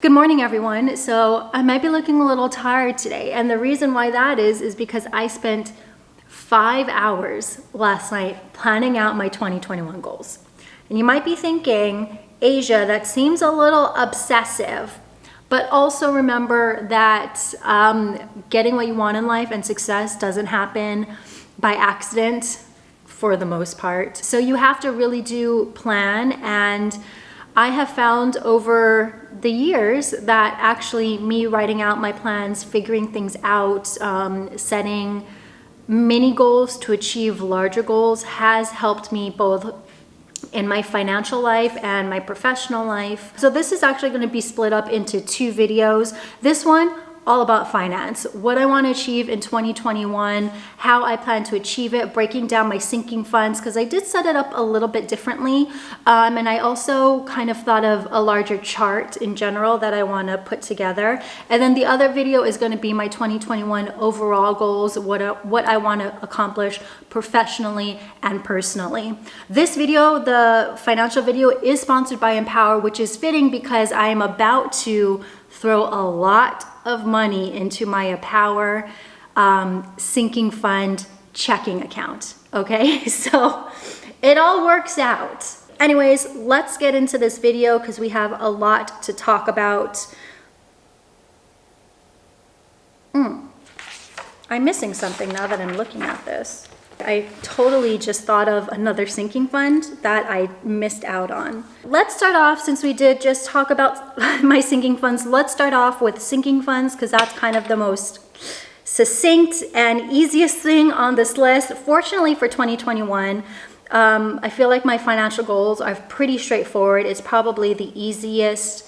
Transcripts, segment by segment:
Good morning, everyone. So I might be looking a little tired today, and the reason why that is because I spent 5 hours last night planning out my 2021 goals. And you might be thinking, Asia, that seems a little obsessive, but also remember that getting what you want in life and success doesn't happen by accident for the most part. So you have to really do plan, and I have found over the years that actually me writing out my plans, figuring things out, setting mini goals to achieve larger goals has helped me both in my financial life and my professional life. So this is actually going to be split up into 2 videos. This one, all about finance, what I want to achieve in 2021, how I plan to achieve it, breaking down my sinking funds, because I did set it up a little bit differently. And I also kind of thought of a larger chart in general that I want to put together. And then the other video is going to be my 2021 overall goals, what I want to accomplish professionally and personally. This video, the financial video, is sponsored by Empower, which is fitting because I am about to throw a lot of money into my Empower sinking fund checking account. Okay, so it all works out. Anyways, let's get into this video because we have a lot to talk about. I'm missing something now that I'm looking at this. I totally just thought of another sinking fund that I missed out on. Let's start off, since we did just talk about my sinking funds, let's start off with sinking funds because that's kind of the most succinct and easiest thing on this list. Fortunately for 2021, I feel like my financial goals are pretty straightforward. It's probably the easiest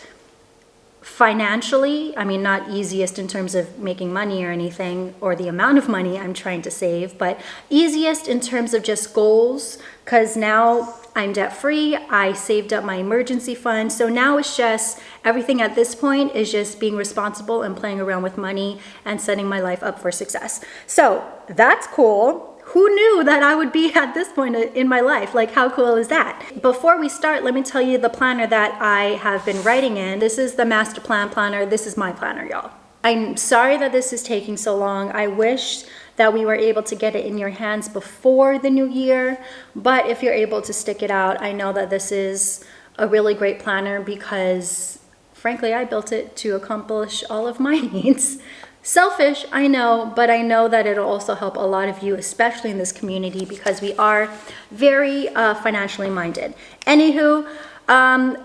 financially. I mean, not easiest in terms of making money or anything, or the amount of money I'm trying to save, but easiest in terms of just goals, because now I'm debt free. I saved up my emergency fund. So now it's just everything at this point is just being responsible and playing around with money and setting my life up for success. So that's cool. Who knew that I would be at this point in my life? Like, how cool is that? Before we start, let me tell you the planner that I have been writing in. This is the Master Plan Planner. This is my planner, y'all. I'm sorry that this is taking so long. I wish that we were able to get it in your hands before the new year, but if you're able to stick it out, I know that this is a really great planner because, frankly, I built it to accomplish all of my needs. Selfish, I know, but I know that it'll also help a lot of you, especially in this community, because we are very financially minded. Anywho,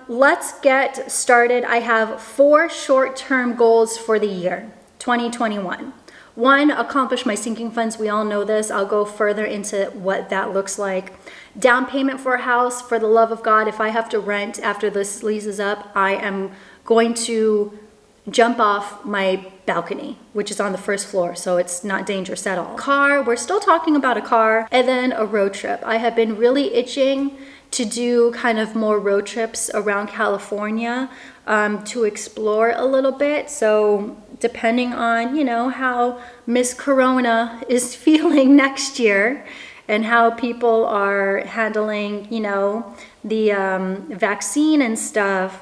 let's get started. I have 4 short-term goals for the year 2021. 1, accomplish my sinking funds. We all know this. I'll go further into what that looks like. Down payment for a house. For the love of God, if I have to rent after this lease is up, I am going to jump off my balcony, which is on the 1st floor, so it's not dangerous at all. Car, we're still talking about a car, and then a road trip. I have been really itching to do kind of more road trips around California to explore a little bit. So depending on, how Miss Corona is feeling next year and how people are handling, the vaccine and stuff,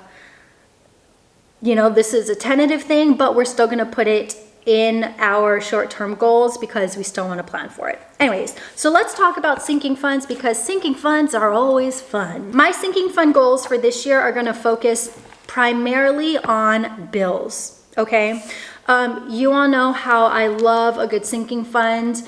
this is a tentative thing, but we're still going to put it in our short-term goals because we still want to plan for it. Anyways, so let's talk about sinking funds because sinking funds are always fun. My sinking fund goals for this year are going to focus primarily on bills, okay? You all know how I love a good sinking fund.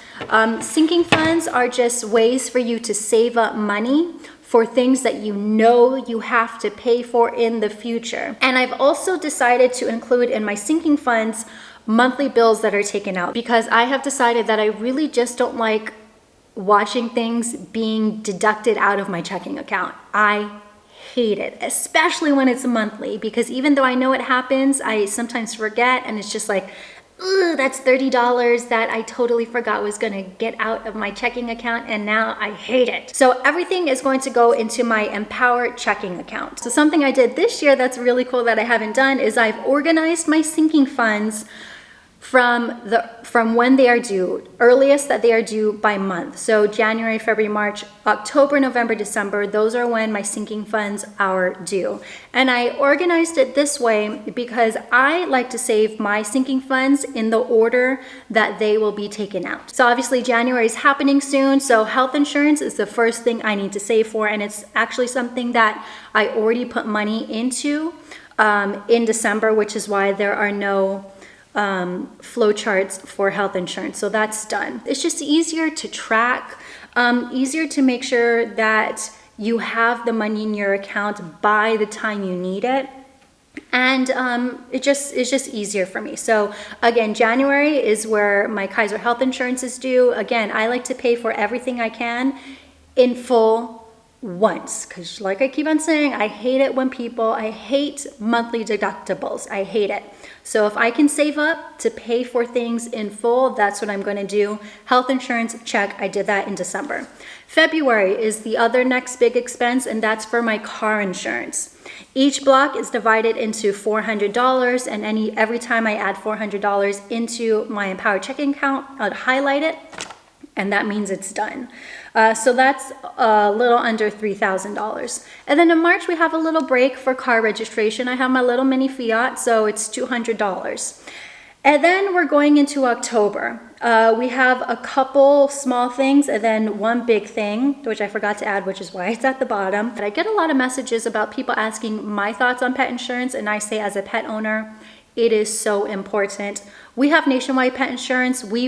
Sinking funds are just ways for you to save up money for things that you have to pay for in the future. And I've also decided to include in my sinking funds monthly bills that are taken out because I have decided that I really just don't like watching things being deducted out of my checking account. I hate it, especially when it's monthly, because even though I know it happens, I sometimes forget, and it's just like, ooh, that's $30 that I totally forgot was gonna get out of my checking account, and now I hate it. So everything is going to go into my Empower checking account. So something I did this year that's really cool that I haven't done is I've organized my sinking funds from when they are due, earliest that they are due by month. So January, February, March, October, November, December, those are when my sinking funds are due. And I organized it this way because I like to save my sinking funds in the order that they will be taken out. So obviously January is happening soon, so health insurance is the first thing I need to save for, and it's actually something that I already put money into in December, which is why there are no flow charts for health insurance. So that's done. It's just easier to track, easier to make sure that you have the money in your account by the time you need it. And it's just easier for me. So again, January is where my Kaiser health insurance is due. Again, I like to pay for everything I can in full once, because like I keep on saying, I hate it when I hate monthly deductibles. I hate it. So if I can save up to pay for things in full, that's what I'm going to do. Health insurance, check. I did that in December. February is the other next big expense, and that's for my car insurance. Each block is divided into $400, and every time I add $400 into my Empower checking account, I'll highlight it, and that means it's done. So that's a little under $3,000. And then in March, we have a little break for car registration. I have my little mini Fiat, so it's $200. And then we're going into October. We have a couple small things and then one big thing, which I forgot to add, which is why it's at the bottom. But I get a lot of messages about people asking my thoughts on pet insurance, and I say as a pet owner, it is so important. We have nationwide pet insurance. We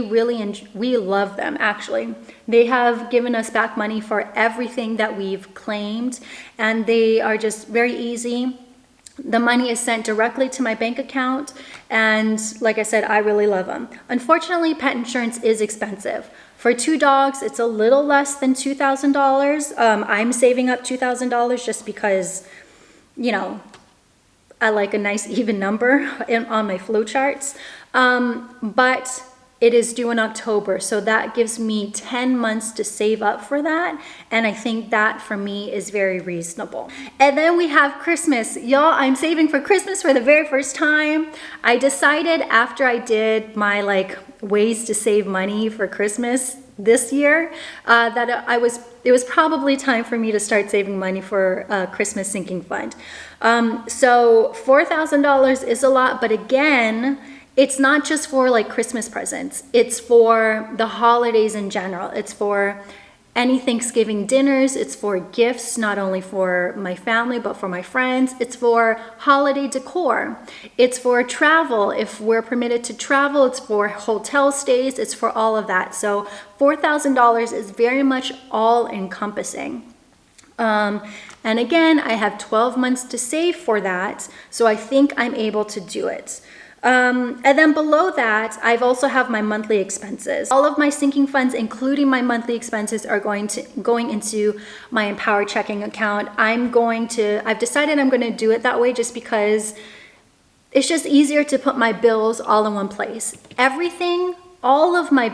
love them, actually. They have given us back money for everything that we've claimed, and they are just very easy. The money is sent directly to my bank account, and like I said, I really love them. Unfortunately, pet insurance is expensive. For 2 dogs, it's a little less than $2,000. I'm saving up $2,000 just because, you know, I like a nice even number on my flow charts. But it is due in October, so that gives me 10 months to save up for that, and I think that for me is very reasonable. And then we have Christmas. Y'all, I'm saving for Christmas for the very first time. I decided after I did my ways to save money for Christmas this year that it was probably time for me to start saving money for a Christmas sinking fund. So $4,000 is a lot, but again, it's not just for Christmas presents. It's for the holidays in general. It's for any Thanksgiving dinners. It's for gifts, not only for my family, but for my friends. It's for holiday decor. It's for travel. If we're permitted to travel, it's for hotel stays. It's for all of that. So $4,000 is very much all encompassing. And again, I have 12 months to save for that. So I think I'm able to do it. And then below that, I've also have my monthly expenses. All of my sinking funds, including my monthly expenses, are going into my Empower checking account. I've decided I'm going to do it that way just because it's just easier to put my bills all in one place. All of my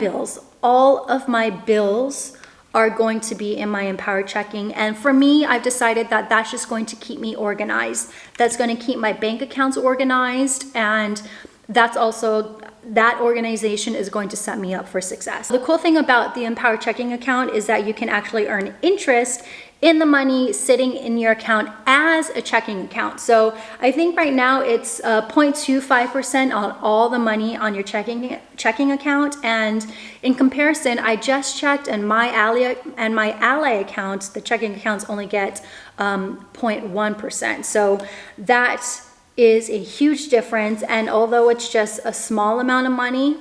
bills are going to be in my Empower checking. And for me, I've decided that that's just going to keep me organized. That's going to keep my bank accounts organized. And that organization is going to set me up for success. The cool thing about the Empower checking account is that you can actually earn interest in the money sitting in your account as a checking account. So I think right now it's 0.25% on all the money on your checking account. And in comparison, I just checked, and my Ally accounts, the checking accounts only get 0.1%. So that is a huge difference. And although it's just a small amount of money,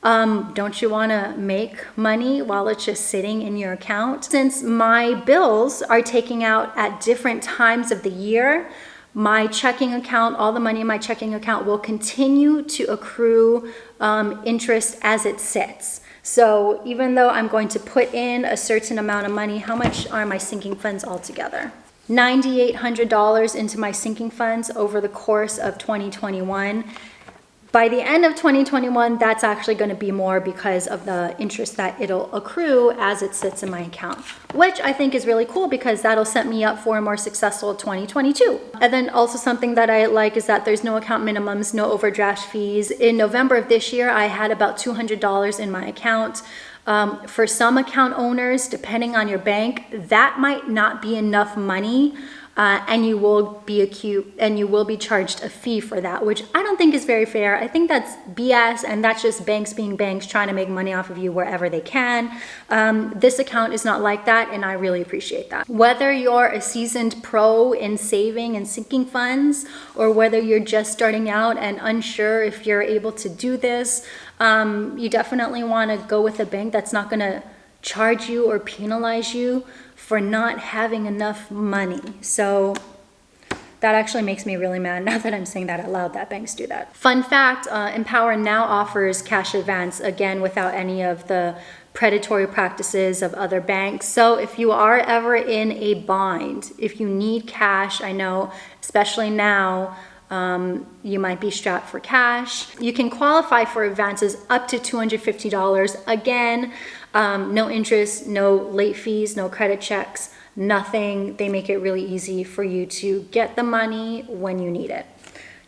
don't you want to make money while it's just sitting in your account? Since my bills are taken out at different times of the year, my checking account, all the money in my checking account will continue to accrue interest as it sits. So even though I'm going to put in a certain amount of money, how much are my sinking funds altogether? $9,800 into my sinking funds over the course of 2021. By the end of 2021, that's actually going to be more because of the interest that it'll accrue as it sits in my account, which I think is really cool because that'll set me up for a more successful 2022. And then also something that I like is that there's no account minimums, no overdraft fees. In November of this year, I had about $200 in my account. For some account owners, depending on your bank, that might not be enough money. And you will be charged a fee for that, which I don't think is very fair. I think that's BS, and that's just banks being banks trying to make money off of you wherever they can. This account is not like that, and I really appreciate that. Whether you're a seasoned pro in saving and sinking funds, or whether you're just starting out and unsure if you're able to do this, you definitely want to go with a bank that's not going to charge you or penalize you for not having enough money. So that actually makes me really mad now that I'm saying that out loud, that banks do that. Fun fact, Empower now offers cash advance, again, without any of the predatory practices of other banks. So if you are ever in a bind, if you need cash, I know, especially now, you might be strapped for cash. You can qualify for advances up to $250. Again, no interest, no late fees, no credit checks, nothing. They make it really easy for you to get the money when you need it.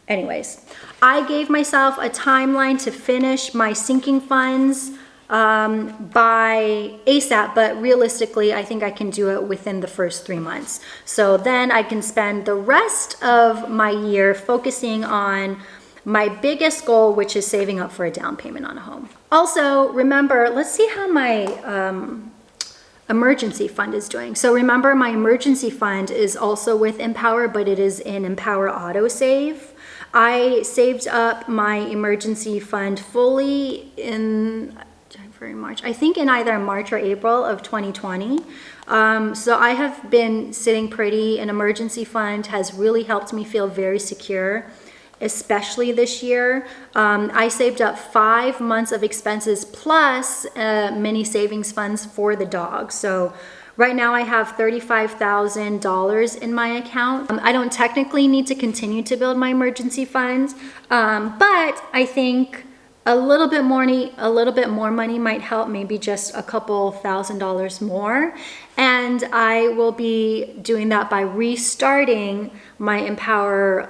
Anyways, I gave myself a timeline to finish my sinking funds by ASAP, but realistically, I think I can do it within the first 3 months. So then I can spend the rest of my year focusing on my biggest goal, which is saving up for a down payment on a home. Also, remember, let's see how my emergency fund is doing. So remember, my emergency fund is also with Empower, but it is in Empower Autosave. I saved up my emergency fund fully in January, March, I think in either March or April of 2020. So I have been sitting pretty. An emergency fund has really helped me feel very secure, especially this year. I saved up 5 months of expenses plus mini savings funds for the dog. So right now I have $35,000 in my account. I don't technically need to continue to build my emergency fund, but I think a little bit more money might help, maybe just a couple $1,000s more. And I will be doing that by restarting my Empower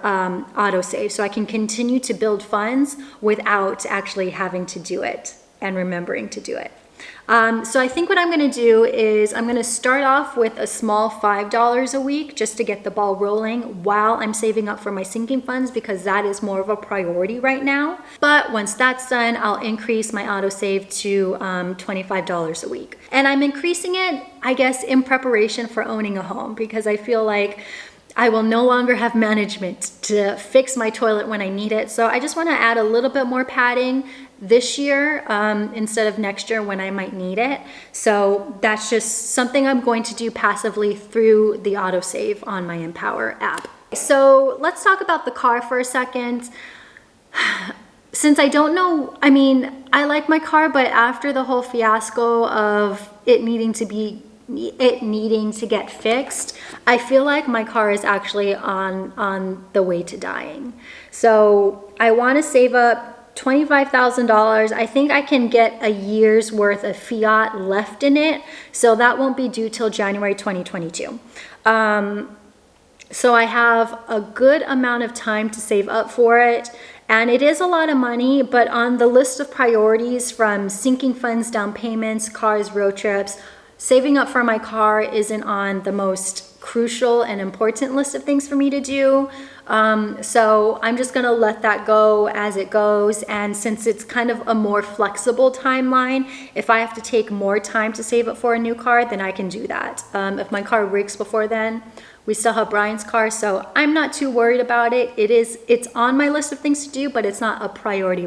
autosave, so I can continue to build funds without actually having to do it and remembering to do it. So I think what I'm going to do is I'm going to start off with a small $5 a week just to get the ball rolling while I'm saving up for my sinking funds, because that is more of a priority right now. But once that's done, I'll increase my autosave to $25 a week. And I'm increasing it, I guess, in preparation for owning a home, because I feel like I will no longer have management to fix my toilet when I need it. So I just want to add a little bit more padding this year instead of next year when I might need it. So that's just something I'm going to do passively through the autosave on my Empower app. So let's talk about the car for a second. Since I don't know, I mean, I like my car, but after the whole fiasco of it needing to get fixed, I feel like my car is actually on the way to dying. So I want to save up $25,000. I think I can get a year's worth of fiat left in it, so that won't be due till January 2022. So I have a good amount of time to save up for it. And it is a lot of money, but on the list of priorities, from sinking funds, down payments, cars, road trips, saving up for my car isn't on the most crucial and important list of things for me to do. So I'm just gonna let that go as it goes. And since it's kind of a more flexible timeline, if I have to take more time to save up for a new car, then I can do that. If my car breaks before then, we still have Brian's car, so I'm not too worried about it. It's on my list of things to do, but it's not a priority.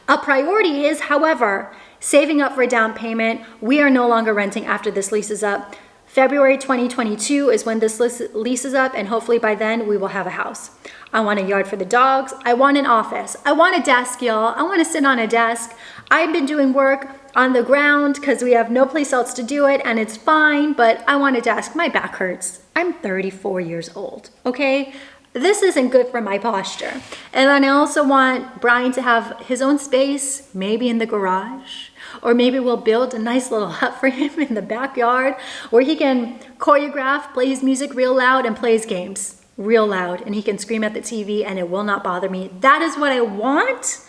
A priority is, however, saving up for a down payment. We are no longer renting after this lease is up. February 2022 is when this lease is up, and hopefully by then we will have a house. I want a yard for the dogs. I want an office. I want a desk, y'all. I want to sit on a desk. I've been doing work on the ground because we have no place else to do it, and it's fine, but I want a desk. My back hurts. I'm 34 years old, okay? this isn't good for my posture. And then I also want Brian to have his own space, maybe in the garage, or maybe we'll build a nice little hut for him in the backyard where he can choreograph, play his music real loud, and play his games real loud, and he can scream at the TV and it will not bother me. That is what I want.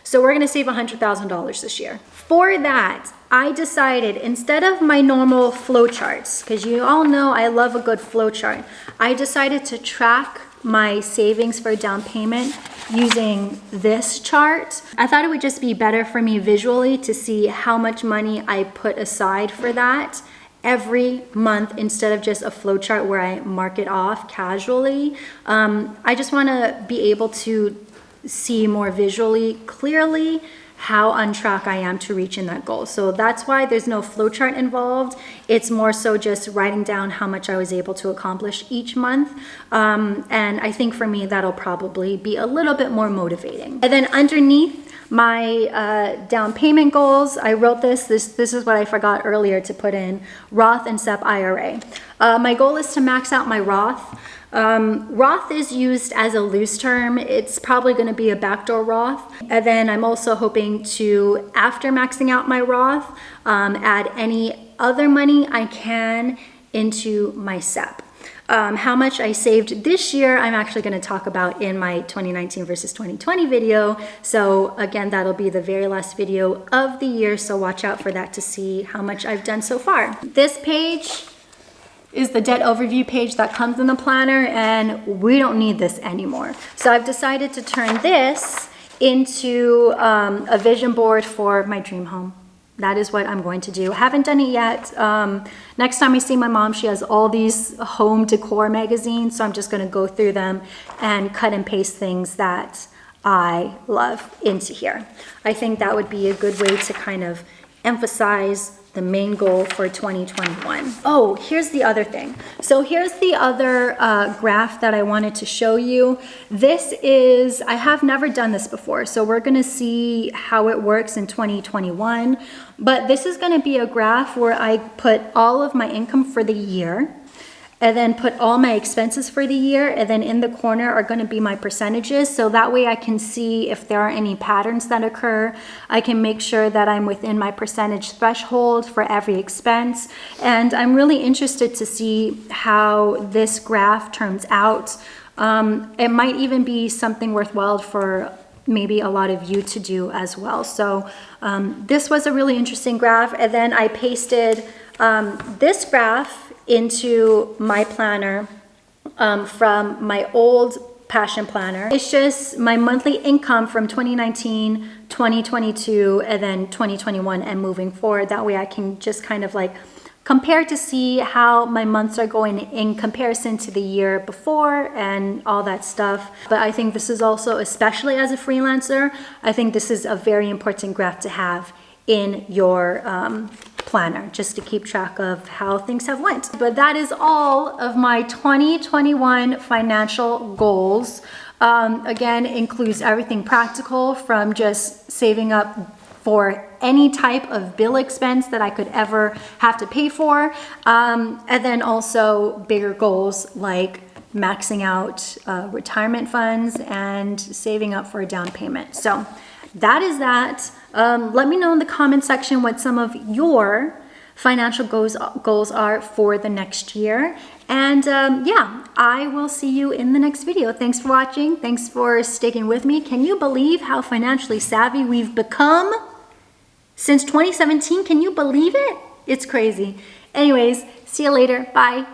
So we're gonna save $100,000 this year. For that, I decided instead of my normal flow charts, because you all know I love a good flow chart, I decided to track my savings for down payment using this chart. I thought it would just be better for me visually to see how much money I put aside for that every month instead of just a flow chart where I mark it off casually. I just want to be able to see more visually clearly how on track I am to reaching that goal. So that's why there's no flow chart involved. It's more so just writing down how much I was able to accomplish each month. And I think for me, that'll probably be a little bit more motivating. And then underneath my down payment goals, I wrote this is what I forgot earlier to put in, Roth and SEP IRA. My goal is to max out my Roth. Roth is used as a loose term. It's probably going to be a backdoor Roth. And then I'm also hoping to, after maxing out my Roth, add any other money I can into my SEP. How much I saved this year, I'm actually going to talk about in my 2019 versus 2020 video. So again, that'll be the very last video of the year. So watch out for that to see how much I've done so far. This page is the debt overview page that comes in the planner, and we don't need this anymore. So I've decided to turn this into a vision board for my dream home. That is what I'm going to do. I haven't done it yet. Next time I see my mom, she has all these home decor magazines, so I'm just gonna go through them and cut and paste things that I love into here. I think that would be a good way to kind of emphasize the main goal for 2021. Oh, here's the other thing. So here's the other graph that I wanted to show you. This is, I have never done this before, so we're gonna see how it works in 2021. But this is gonna be a graph where I put all of my income for the year, and then put all my expenses for the year, and then in the corner are going to be my percentages, so that way I can see if there are any patterns that occur. I can make sure that I'm within my percentage threshold for every expense, and I'm really interested to see how this graph turns out. It might even be something worthwhile for maybe a lot of you to do as well. So this was a really interesting graph, and then I pasted this graph into my planner from my old passion planner. It's just my monthly income from 2019, 2022, and then 2021 and moving forward. That way I can just kind of like compare to see how my months are going in comparison to the year before and all that stuff. But I think this is also, especially as a freelancer, I think this is a very important graph to have in your planner, just to keep track of how things have went. But that is all of my 2021 financial goals. Again, includes everything practical from just saving up for any type of bill expense that I could ever have to pay for. And then also bigger goals like maxing out retirement funds and saving up for a down payment. So that is that. Let me know in the comment section what some of your financial goals are for the next year. And yeah, I will see you in the next video. Thanks for watching. Thanks for sticking with me. Can you believe how financially savvy we've become since 2017? Can you believe it? It's crazy. Anyways, see you later. Bye.